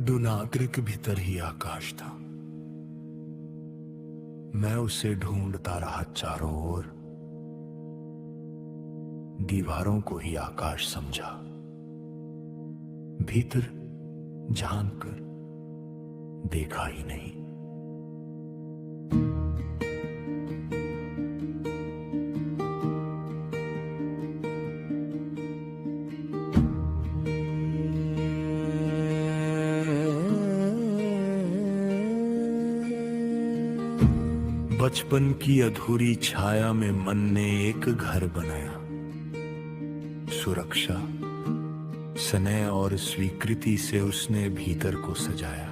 दुनाग्रिक भीतर ही आकाश था। मैं उसे ढूंढता रहा चारों ओर, दीवारों को ही आकाश समझा। भीतर झांककर देखा ही नहीं। बचपन की अधूरी छाया में मन ने एक घर बनाया। सुरक्षा, स्नेह और स्वीकृति से उसने भीतर को सजाया।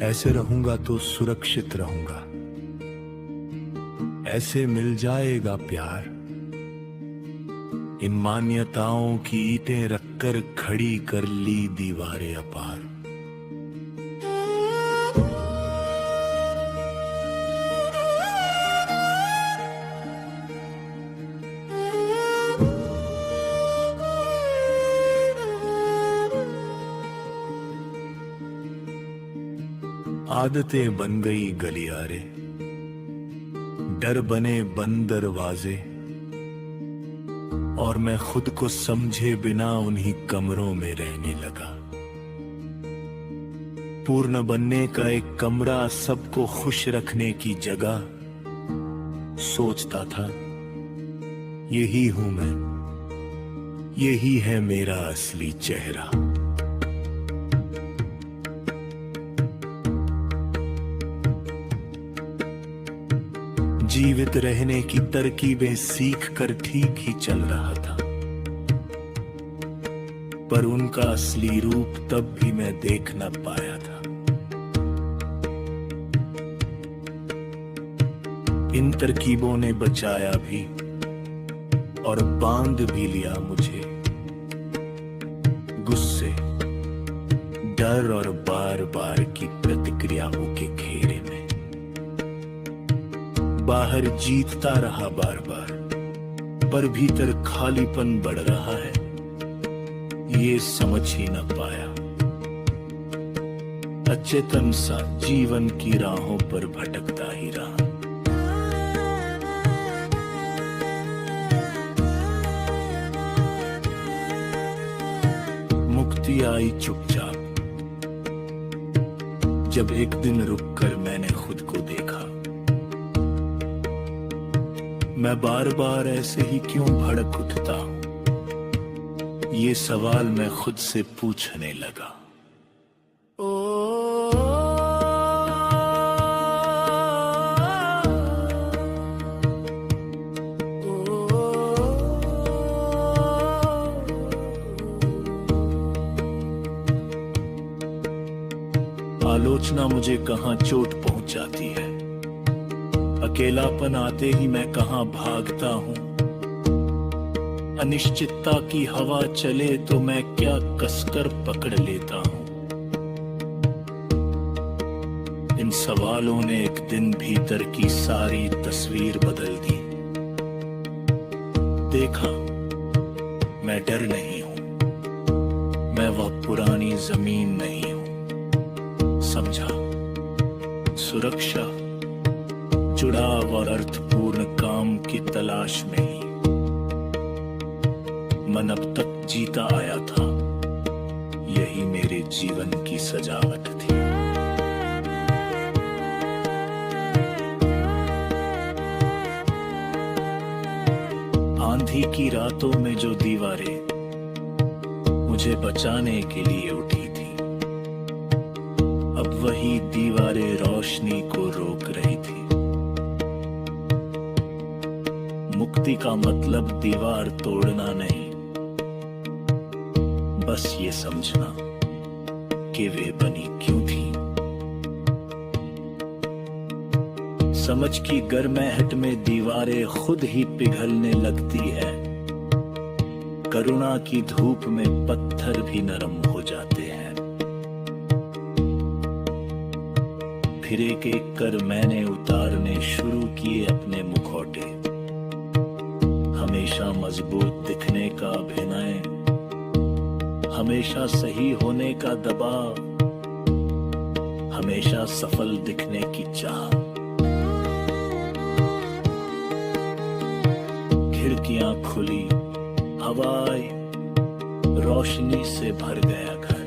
ऐसे रहूंगा तो सुरक्षित रहूंगा, ऐसे मिल जाएगा प्यार। इन मान्यताओं की ईंटें रखकर खड़ी कर ली दीवारें अपार। आदतें बन गई गलियारे, डर बने बंद दरवाजे, और मैं खुद को समझे बिना उन्हीं कमरों में रहने लगा। पूर्ण बनने का एक कमरा, सबको खुश रखने की जगह। सोचता था यही हूं मैं, यही है मेरा असली चेहरा। जीवित रहने की तरकीबें सीख कर ठीक ही चल रहा था, पर उनका असली रूप तब भी मैं देख न पाया था। इन तरकीबों ने बचाया भी और बांध भी लिया मुझे, गुस्से, डर और बार बार की प्रतिक्रियाओं के घेरे में। बाहर जीतता रहा बार बार, पर भीतर खालीपन बढ़ रहा है, ये समझ ही न पाया। अचेतन सा जीवन की राहों पर भटकता ही रहा। मुक्ति आई चुपचाप, जब एक दिन रुककर मैंने खुद को देखा। मैं बार बार ऐसे ही क्यों भड़क उठता हूं, ये सवाल मैं खुद से पूछने लगा। आलोचना मुझे कहां चोट पहुंचाती है, अकेलापन आते ही मैं कहां भागता हूं। अनिश्चितता की हवा चले तो मैं क्या कसकर पकड़ लेता हूं। इन सवालों ने एक दिन भीतर की सारी तस्वीर बदल दी। देखा, मैं डर नहीं हूं, मैं वह पुरानी जमीन नहीं हूं। समझा, सुरक्षा, जुड़ाव और अर्थपूर्ण काम की तलाश में ही मन अब तक जीता आया था। यही मेरे जीवन की सजावट थी। आंधी की रातों में जो दीवारें मुझे बचाने के लिए उठी थी, अब वही दीवारें रोशनी को रोक रही थी। मुक्ति का मतलब दीवार तोड़ना नहीं, बस ये समझना कि वे बनी क्यों थी। समझ की गर्माहट में दीवारें खुद ही पिघलने लगती है। करुणा की धूप में पत्थर भी नरम हो जाते हैं। फिर एक एक कर मैंने उतारने शुरू किए अपने मुखौटे। हमेशा मजबूत दिखने का अभिनय हमेशा सही होने का दबाव, हमेशा सफल दिखने की चाह। खिड़कियां खुली, हवा आई, रोशनी से भर गया घर।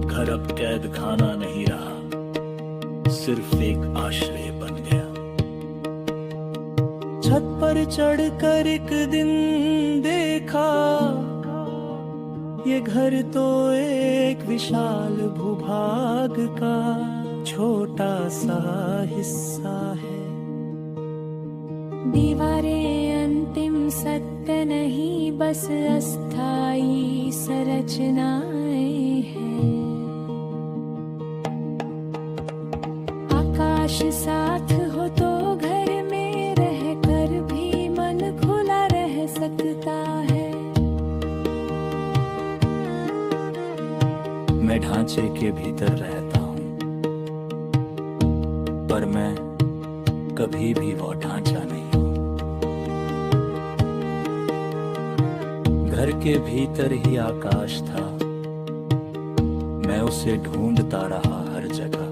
घर अब कैद खाना नहीं रहा, सिर्फ एक आश्रय बन गया। छत पर चढ़कर एक दिन देखा, ये घर तो एक विशाल भूभाग का छोटा सा हिस्सा है। दीवारें अंतिम सत्य नहीं, बस अस्थाई संरचनाएं हैं। आकाश साथ हो तो घर में रहकर भी मन खुला रह सकता है। मैं ढांचे के भीतर रहता हूँ, पर मैं कभी भी वो ढांचा नहीं हूँ। घर के भीतर ही आकाश था, मैं उसे ढूंढता रहा हर जगह।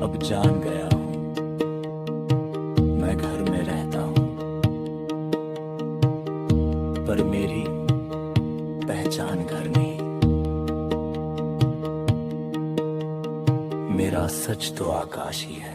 अब जान गया हूँ, मैं घर में रहता हूँ, पर मेरी पहचान घर नहीं। मेरा सच तो आकाश ही है।